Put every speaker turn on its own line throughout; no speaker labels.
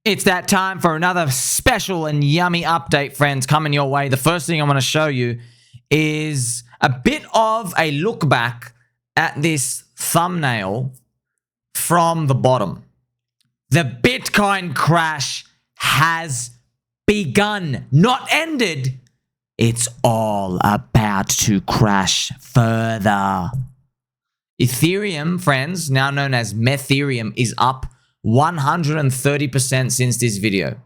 It's that time for another special and yummy update, friends, coming your way. The first thing I want to show you is a bit of a look back at this thumbnail from the bottom. The Bitcoin crash has begun, not ended. It's all about to crash further. Ethereum, friends, now known as mEthereum, is up 130% since this video.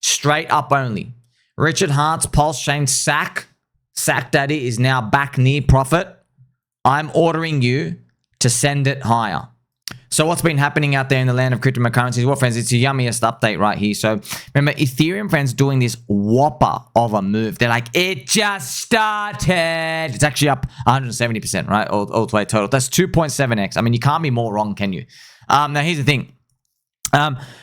Straight up only. Richard Hart's PulseChain Sack Daddy is now back near profit. I'm ordering you to send it higher. So what's been happening out there in the land of cryptocurrencies? Well, friends, it's the yummiest update right here. So remember, Ethereum, friends, doing this whopper of a move. They're like, it just started. It's actually up 170%, right? All the way total. That's 2.7x. I mean, you can't be more wrong, can you? Now, here's the thing.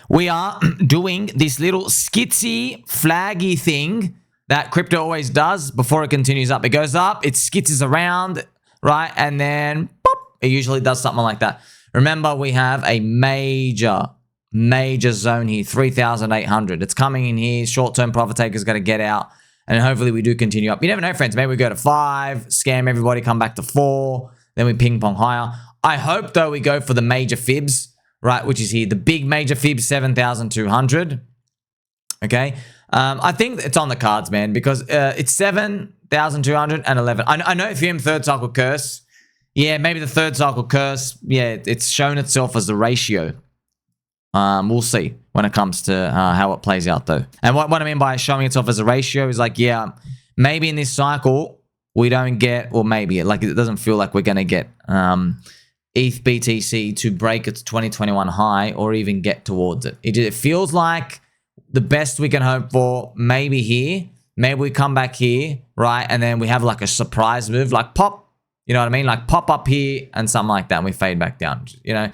We are doing this little skitsy, flaggy thing that crypto always does before it continues up. It goes up, it skitzes around, right? And then, boop, it usually does something like that. Remember, we have a major zone here, 3,800. It's coming in here. Short-term profit taker's going to get out. And hopefully we do continue up. You never know, friends. Maybe we go to 5, scam everybody, come back to 4. Then we ping-pong higher. I hope, though, we go for the major fibs, right, which is here. The big major fib, 7,200. Okay? I think it's on the cards, man, because it's 7,211. I know Ethereum third cycle curse. Yeah, maybe the third cycle curse. Yeah, it's shown itself as the ratio. We'll see when it comes to how it plays out, though. And what I mean by showing itself as a ratio is like, yeah, maybe in this cycle we don't get, or maybe like it doesn't feel like we're going to get ETH BTC to break its 2021 high or even get towards it. It feels like the best we can hope for, maybe here, maybe we come back here, right? And then we have like a surprise move, like pop, you know what I mean? Like pop up here and something like that, and we fade back down, you know?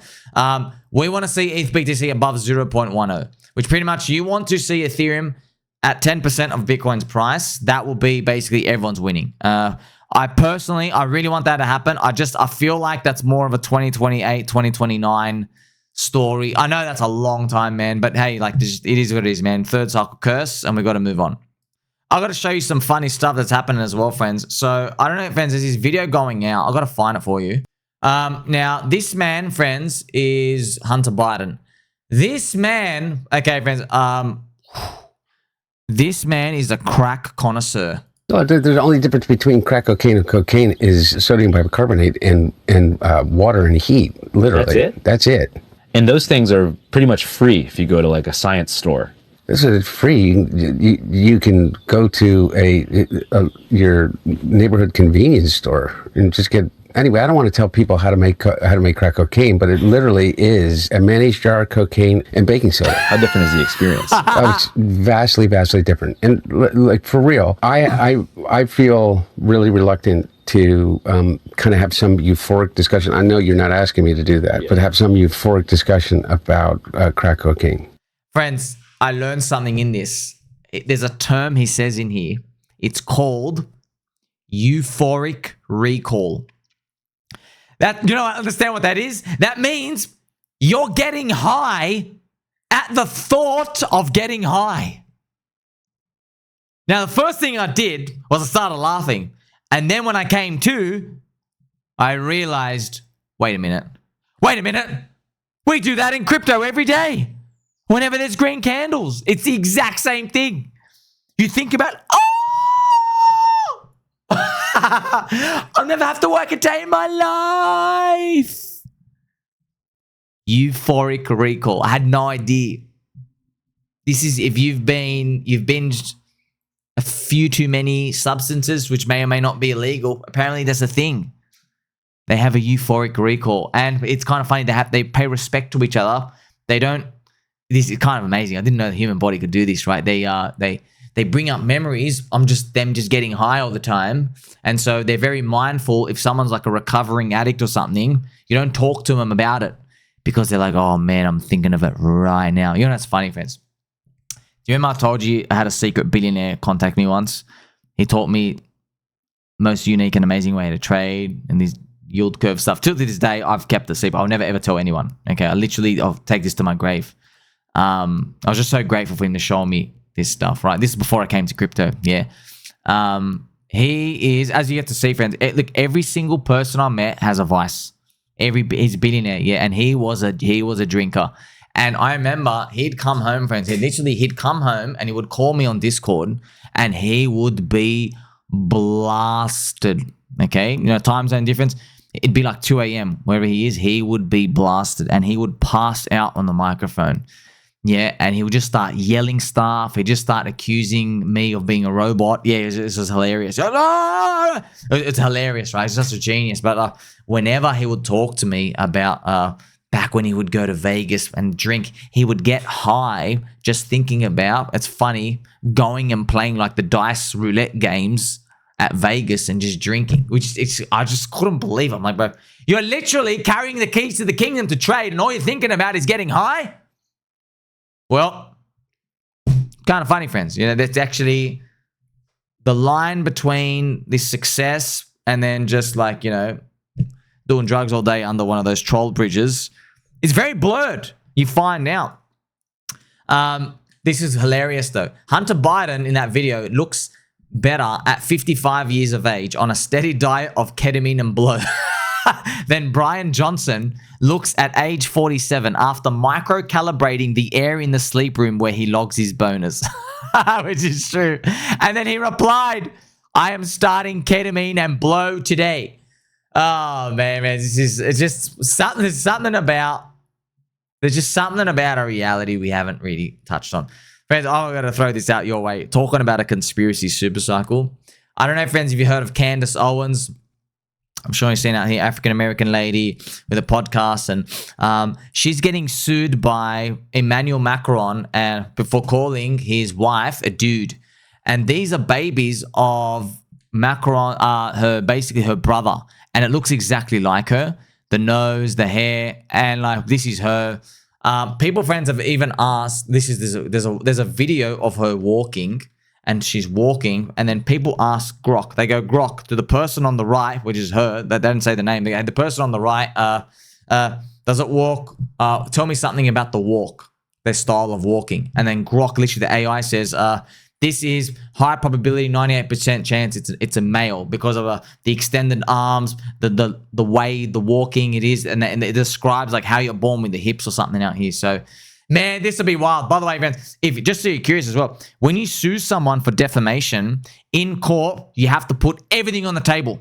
We want to see ETH BTC above 0.10, which pretty much you want to see Ethereum at 10% of Bitcoin's price. That will be basically everyone's winning. I really want that to happen. I feel like that's more of a 2028, 2029 story. I know that's a long time, man, but hey, like it is what it is, man. Third cycle curse, and we got to move on. I got to show you some funny stuff that's happening as well, friends. So I don't know, friends, there's this video going out. I got to find it for you. Now this man, friends, is Hunter Biden. This man, okay, friends, this man is a crack connoisseur.
Well, the only difference between crack cocaine and cocaine is sodium bicarbonate and water and heat. Literally, that's it.
And those things are pretty much free if you go to like a science store.
This is free. You can go to your neighborhood convenience store and just get. Anyway, I don't want to tell people how to make crack cocaine, but it literally is a mayonnaise jar of cocaine and baking soda.
How different is the experience?
It's vastly different. And like for real, I feel really reluctant to kind of have some euphoric discussion. I know you're not asking me to do that, but have some euphoric discussion about crack cocaine.
Friends, I learned something in this. There's a term he says in here. It's called Euphoric Recall. That, you know, I understand what that is. That means you're getting high at the thought of getting high. Now, the first thing I did was I started laughing. And then when I came to, I realized, wait a minute. We do that in crypto every day. Whenever there's green candles, it's the exact same thing. You think about, I'll never have to work a day in my life. Euphoric Recall. I had no idea. This is if you've binged a few too many substances, which may or may not be illegal. Apparently, that's a thing. They have a euphoric recall, and it's kind of funny. They pay respect to each other. They don't. This is kind of amazing. I didn't know the human body could do this. Right? They bring up memories. Them just getting high all the time, and so they're very mindful. If someone's like a recovering addict or something, you don't talk to them about it because they're like, "Oh man, I'm thinking of it right now." You know, that's funny, friends. Do you remember I told you I had a secret billionaire contact me once? He taught me most unique and amazing way to trade and these yield curve stuff. Till to this day, I've kept the secret. I'll never ever tell anyone. Okay, I'll take this to my grave. I was just so grateful for him to show me this stuff, right? This is before I came to crypto, yeah. He is, as you get to see, friends, look, every single person I met has a vice. He's a billionaire, yeah, and he was a drinker. And I remember he'd come home, friends. He'd come home and he would call me on Discord, and he would be blasted. Okay, you know, time zone difference. It'd be like 2 a.m. wherever he is. He would be blasted, and he would pass out on the microphone. Yeah, and he would just start yelling stuff. He'd just start accusing me of being a robot. Yeah, this was hilarious. It's hilarious, right? He's just a genius. But whenever he would talk to me about back when he would go to Vegas and drink, he would get high just thinking about, it's funny, going and playing like the dice roulette games at Vegas and just drinking, which I just couldn't believe it. I'm like, bro, you're literally carrying the keys to the kingdom to trade, and all you're thinking about is getting high? Well, kind of funny, friends. You know, that's actually the line between this success and then just like, you know, doing drugs all day under one of those troll bridges is very blurred. You find out. This is hilarious, though. Hunter Biden in that video looks better at 55 years of age on a steady diet of ketamine and blow than Bryan Johnson looks at age 47 after micro-calibrating the air in the sleep room where he logs his bonus, which is true. And then he replied, I am starting ketamine and blow today. Oh, man, it's just something, there's just something about a reality we haven't really touched on. Friends, I'm going to throw this out your way. Talking about a conspiracy SuperCycle. I don't know, friends, if you heard of Candace Owens. I'm sure you've seen out here, African-American lady with a podcast. And she's getting sued by Emmanuel Macron for calling his wife a dude. And these are babies of Macron, basically her brother. And it looks exactly like her. The nose, the hair, and like this is her. People, friends, have even asked. There's a video of her walking, and she's walking, and then people ask Grok. They go, Grok, to the person on the right, which is her. They don't say the name. They go, the person on the right, does it walk? Tell me something about the walk, their style of walking. And then Grok, literally the AI says, this is high probability, 98% chance it's a male because of the extended arms, the way the walking it is, and it describes like how you're born with the hips or something out here. So, man, this will be wild. By the way, friends, if just so you're curious as well, when you sue someone for defamation in court, you have to put everything on the table.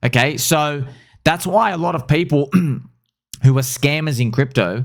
Okay, so that's why a lot of people who are scammers in crypto,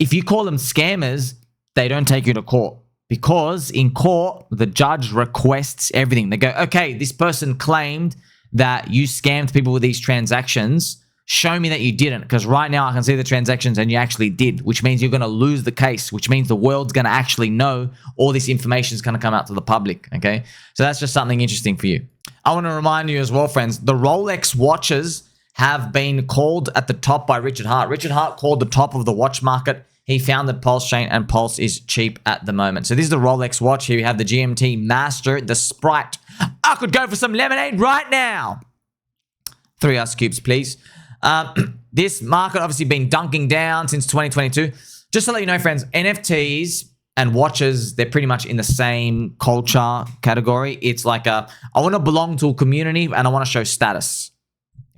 if you call them scammers, they don't take you to court. Because in court, the judge requests everything. They go, okay, this person claimed that you scammed people with these transactions. Show me that you didn't, because right now I can see the transactions and you actually did, which means you're going to lose the case, which means the world's going to actually know all this information is going to come out to the public, okay? So that's just something interesting for you. I want to remind you as well, friends, the Rolex watches have been called at the top by Richard Hart. Richard Hart called the top of the watch market. He founded PulseChain, and Pulse is cheap at the moment. So this is the Rolex watch. Here we have the GMT Master, the Sprite. I could go for some lemonade right now. 3 ice cubes, please. This market obviously been dunking down since 2022. Just to let you know, friends, NFTs and watches, they're pretty much in the same culture category. It's like I want to belong to a community and I want to show status.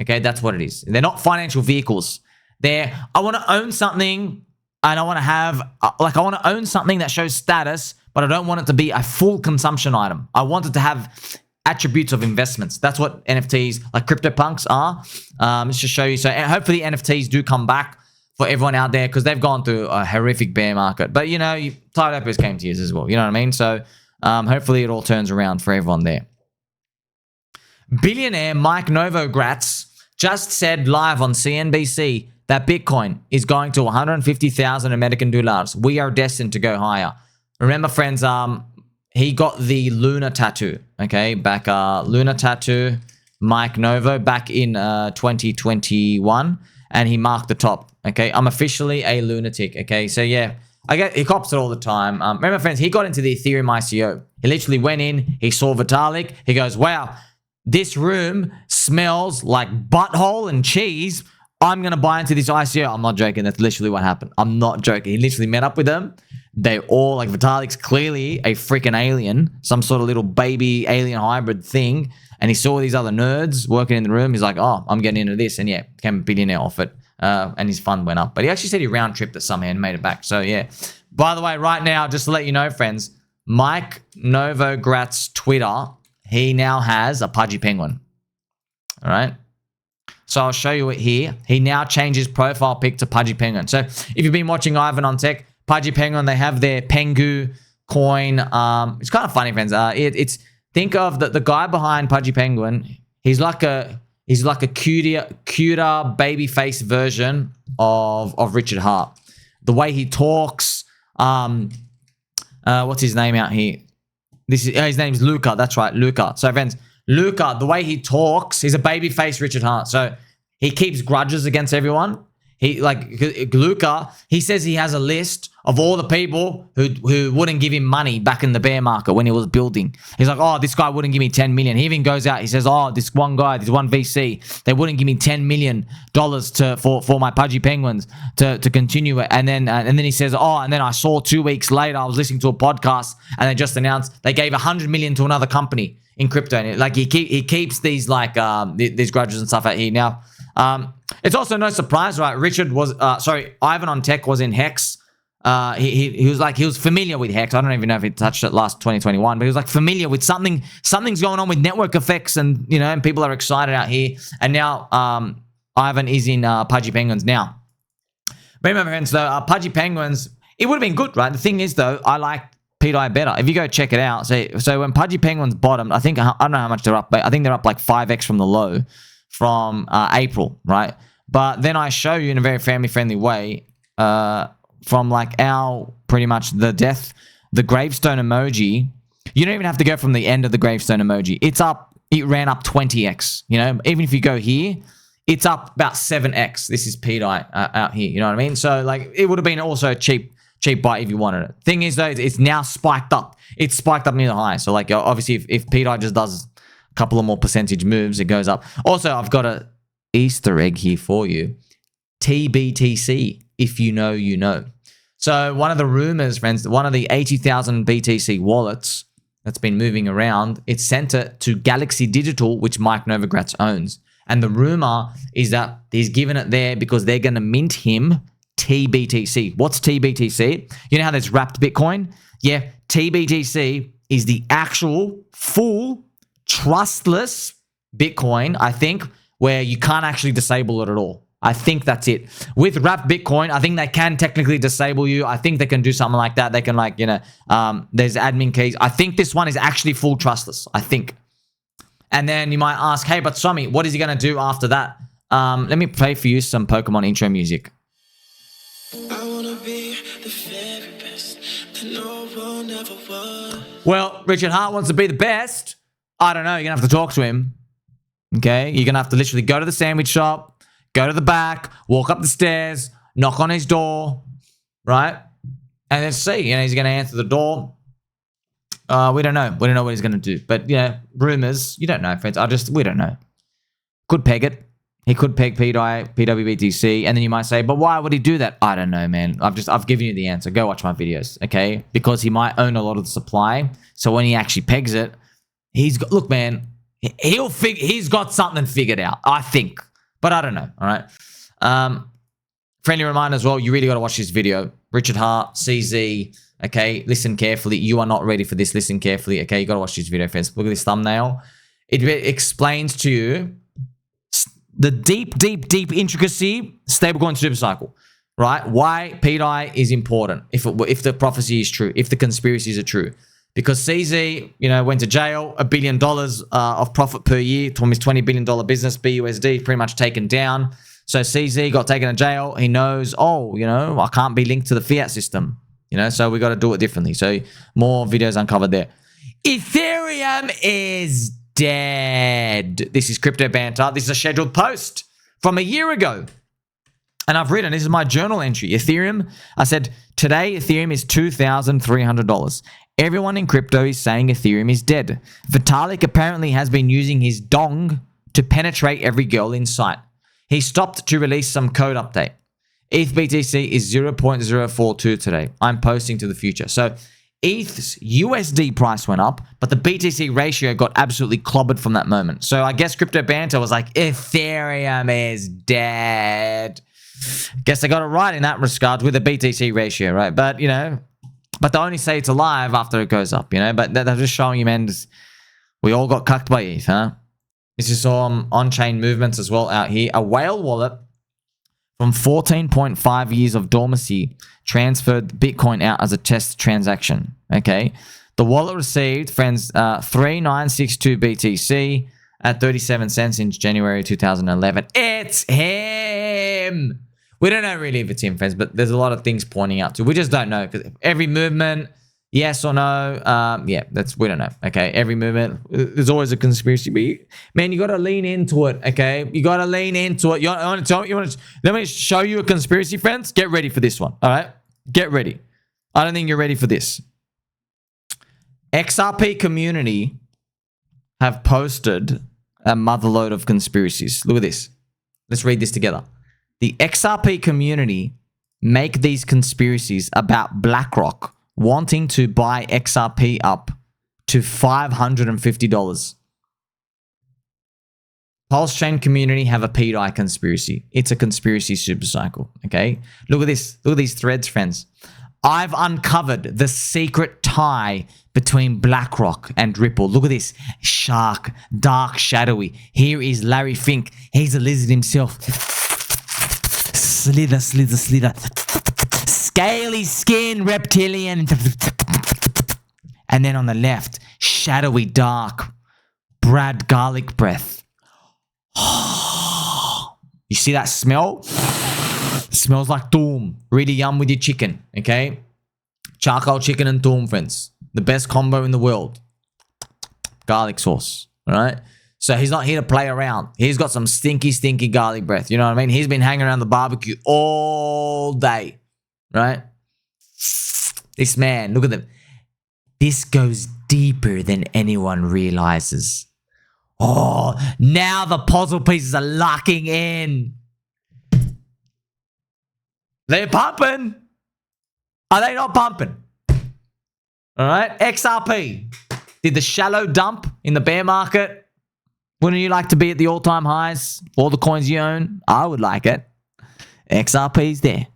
Okay, that's what it is. They're not financial vehicles. I want to own something. And I want to have, I want to own something that shows status, but I don't want it to be a full consumption item. I want it to have attributes of investments. That's what NFTs, like CryptoPunks, are. Let's just show you. So hopefully NFTs do come back for everyone out there because they've gone through a horrific bear market. But, you know, tied up as came to years as well. You know what I mean? So hopefully it all turns around for everyone there. Billionaire Mike Novogratz just said live on CNBC that Bitcoin is going to 150,000 American dollars. We are destined to go higher. Remember, friends, he got the Luna tattoo, okay? Back, Luna tattoo, Mike Novo, back in 2021, and he marked the top, okay? I'm officially a lunatic, okay? So, yeah, he cops it all the time. Remember, friends, he got into the Ethereum ICO. He literally went in, he saw Vitalik, he goes, wow, this room smells like butthole and cheese. I'm going to buy into this ICO. I'm not joking. That's literally what happened. I'm not joking. He literally met up with them. they all, like Vitalik's clearly a freaking alien, some sort of little baby alien hybrid thing. And he saw these other nerds working in the room. He's like, oh, I'm getting into this. And yeah, became a billionaire off it. And his fund went up. But he actually said he round tripped it somehow and made it back. So yeah. By the way, right now, just to let you know, friends, Mike Novogratz Twitter, he now has a Pudgy Penguin. All right. So I'll show you it here. He now changed his profile pic to Pudgy Penguin. So if you've been watching Ivan on Tech, Pudgy Penguin, they have their Pengu coin. It's kind of funny, friends. It's think of the guy behind Pudgy Penguin. He's like a cuter baby face version of Richard Hart. The way he talks. What's his name out here? His name's Luca. That's right, Luca. So friends, Luca, the way he talks, he's a baby face Richard Hart. So he keeps grudges against everyone. Luca, he says he has a list of all the people who wouldn't give him money back in the bear market when he was building. He's like, oh, this guy wouldn't give me 10 million. He even goes out, he says, oh, this one guy, this one VC, they wouldn't give me $10 million for my Pudgy Penguins to continue it. And then he says, oh, and then I saw 2 weeks later, I was listening to a podcast and they just announced they gave 100 million to another company in crypto. And like he keeps these like these grudges and stuff out here. Now, it's also no surprise, right? Ivan on Tech was in Hex. He was familiar with Hex. I don't even know if he touched it last 2021, but he was like familiar with something's going on with network effects, and and people are excited out here. And now Ivan is in Pudgy Penguins now. Remember, friends, though, Pudgy Penguins, it would have been good, right? The thing is, though, I like pDAI better. If you go check it out, so when Pudgy Penguins bottomed, I don't know how much they're up, but I think they're up like 5x from the low from April, right? But then I show you in a very family-friendly way from like our pretty much the gravestone emoji. You don't even have to go from the end of the gravestone emoji. It ran up 20x. Even if you go here, it's up about 7x. This is pDAI out here. You know what I mean? So like it would have been also a cheap buy if you wanted it. Thing is though, it's now spiked up. It's spiked up near the high. So like obviously if pDAI just does a couple of more percentage moves, it goes up. Also, I've got a Easter egg here for you. TBTC, if you know, you know. So one of the rumors, friends, one of the 80,000 BTC wallets that's been moving around, it's sent it to Galaxy Digital, which Mike Novogratz owns. And the rumor is that he's given it there because they're going to mint him TBTC. What's TBTC? You know how there's wrapped Bitcoin? Yeah, TBTC is the actual full trustless Bitcoin, I think, where you can't actually disable it at all. I think that's it. With wrapped Bitcoin, I think they can technically disable you. I think they can do something like that. They can there's admin keys. I think this one is actually full trustless, I think. And then you might ask, hey, but Sommy, what is he going to do after that? Let me play for you some Pokemon intro music. I wanna be the very best that no one ever was. Well, Richard Hart wants to be the best. I don't know. You're going to have to talk to him. Okay? You're going to have to literally go to the sandwich shop, go to the back, walk up the stairs, knock on his door, right? And then see. He's going to answer the door. We don't know. We don't know what he's going to do. But, rumors. You don't know, friends. We don't know. Could peg it. He could peg pDAI, PWBTC, and then you might say, but why would he do that? I don't know, man. I've given you the answer. Go watch my videos, okay? Because he might own a lot of the supply. So when he actually pegs it, look, man, he's got something figured out, I think. But I don't know, all right? Friendly reminder as well, you really got to watch this video. Richard Hart, CZ, okay? Listen carefully. You are not ready for this. Listen carefully, okay? You got to watch this video, friends. Look at this thumbnail. It explains to you the deep intricacy, stablecoin SuperCycle, right? Why pDAI is important if the prophecy is true, if the conspiracies are true. Because CZ, went to jail, $1 billion of profit per year from his $20 billion business, BUSD, pretty much taken down. So CZ got taken to jail. He knows, I can't be linked to the fiat system, so we got to do it differently. So more videos uncovered there. Ethereum is dead. This is Crypto Banter. This is a scheduled post from a year ago. And I've written, this is my journal entry. Ethereum, I said, today Ethereum is $2,300. Everyone in crypto is saying Ethereum is dead. Vitalik apparently has been using his dong to penetrate every girl in sight. He stopped to release some code update. ETH BTC is 0.042 today. I'm posting to the future. So ETH's USD price went up, but the BTC ratio got absolutely clobbered from that moment. So I guess Crypto Banter was like, Ethereum is dead. Guess I got it right in that regard with the BTC ratio, right? But, you know, but they only say it's alive after it goes up, you know? But they're just showing you, man, we all got cucked by ETH, huh? This is some on-chain movements as well out here. A whale wallet from 14.5 years of dormancy transferred Bitcoin out as a test transaction. Okay. The wallet received, friends, 3962 BTC at 37 cents in January 2011. It's him. We don't know really if it's him, friends, but there's a lot of things pointing out to. We just don't know because every movement, yes or no, yeah, we don't know. Okay, every movement, there's always a conspiracy. But man, you got to lean into it. Okay, you got to lean into it. Let me show you a conspiracy, friends. Get ready for this one. All right, get ready. I don't think you're ready for this. XRP community have posted a motherload of conspiracies. Look at this. Let's read this together. The XRP community make these conspiracies about BlackRock wanting to buy XRP up to $550. PulseChain community have a pDAI conspiracy. It's a conspiracy supercycle, okay? Look at this. Look at these threads, friends. I've uncovered the secret tie between BlackRock and Ripple. Look at this. Shark, dark, shadowy. Here is Larry Fink. He's a lizard himself. Slither, slither, slither. Scaly skin, reptilian. And then on the left, shadowy, dark, Brad garlic breath. You see that smell? It smells like doom. Really yum with your chicken, okay? Charcoal chicken and doom, friends. The best combo in the world. Garlic sauce, all right? So he's not here to play around. He's got some stinky, stinky garlic breath. You know what I mean? He's been hanging around the barbecue all day, right? This man, look at them. This goes deeper than anyone realizes. Oh, now the puzzle pieces are locking in. They're pumping. Are they not pumping? All right. XRP did the shallow dump in the bear market. Wouldn't you like to be at the all-time highs? All the coins you own? I would like it. XRP's there.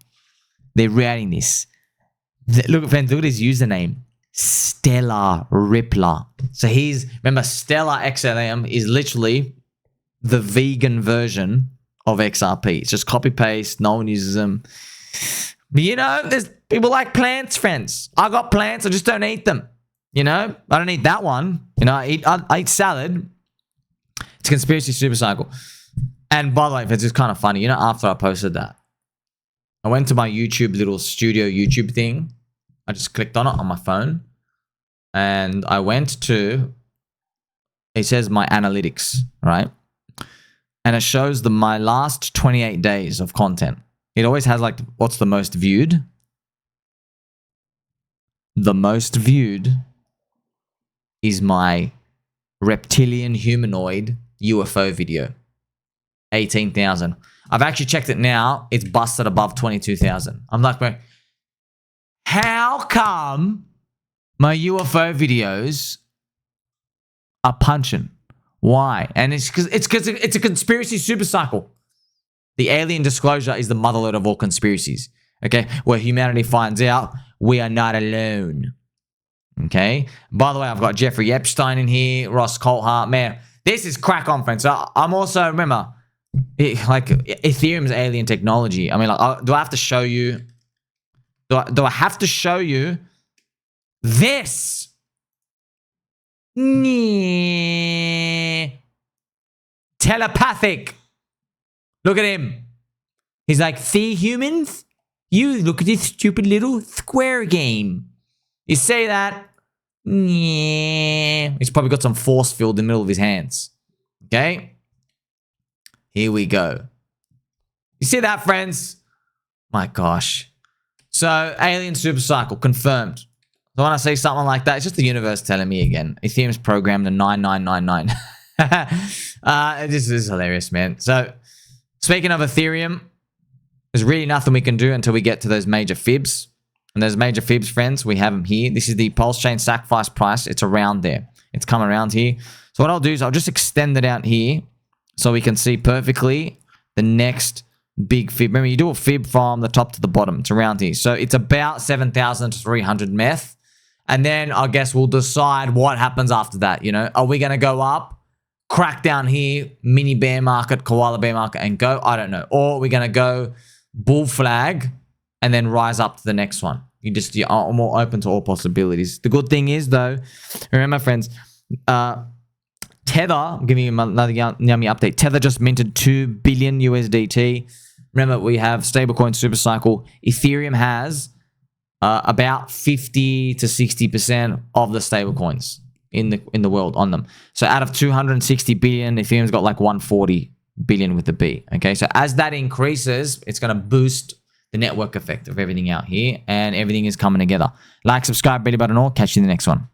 They're routing this. Look, friends, look at his username. Stellar Rippler. So remember, Stellar XLM is literally the vegan version of XRP. It's just copy-paste. No one uses them. But, you know, there's people like plants, friends. I got plants. I just don't eat them. You know, I don't eat that one. You know, I eat salad. It's a conspiracy supercycle. And by the way, it's just kind of funny. You know, after I posted that, I went to my YouTube little studio YouTube thing. I just clicked on it on my phone. And I went to, it says my analytics, right? And it shows my last 28 days of content. It always has like, what's the most viewed? The most viewed is my reptilian humanoid UFO video. 18,000. I've actually checked it now. It's busted above 22,000. I'm like, how come my UFO videos are punching? Why? And it's because it's a conspiracy supercycle. The alien disclosure is the motherlode of all conspiracies. Okay? Where humanity finds out we are not alone. Okay? By the way, I've got Jeffrey Epstein in here, Ross Coulthart. Man, this is crack on, friends. So I'm also, remember, like Ethereum's alien technology. I mean, like, do I have to show you? Do I have to show you this? Telepathic. Look at him. He's like, see, humans? You look at this stupid little square game. You say that? He's probably got some force field in the middle of his hands. Okay? Here we go. You see that, friends? My gosh. So, alien supercycle confirmed. So when I say something like that, it's just the universe telling me again. Ethereum's programmed to 9999. This is hilarious, man. So, speaking of Ethereum, there's really nothing we can do until we get to those major fibs. And those major fibs, friends, we have them here. This is the PulseChain sacrifice price. It's around there. It's come around here. So what I'll do is I'll just extend it out here so we can see perfectly the next big fib. Remember, you do a fib from the top to the bottom. It's around here. So it's about 7,300 meth. And then I guess we'll decide what happens after that. You know, are we going to go up, crack down here, mini bear market, koala bear market, and go? I don't know. Or are we going to go bull flag and then rise up to the next one? You're more open to all possibilities. The good thing is, though, remember, friends, Tether, I'm giving you another yummy update. Tether just minted 2 billion USDT. Remember, we have stablecoin SuperCycle. Ethereum has about 50 to 60% of the stablecoins in the world on them. So out of 260 billion, Ethereum's got like 140 billion with the B. Okay, so as that increases, it's going to boost the network effect of everything out here, and everything is coming together. Like, subscribe, belly button all. Catch you in the next one.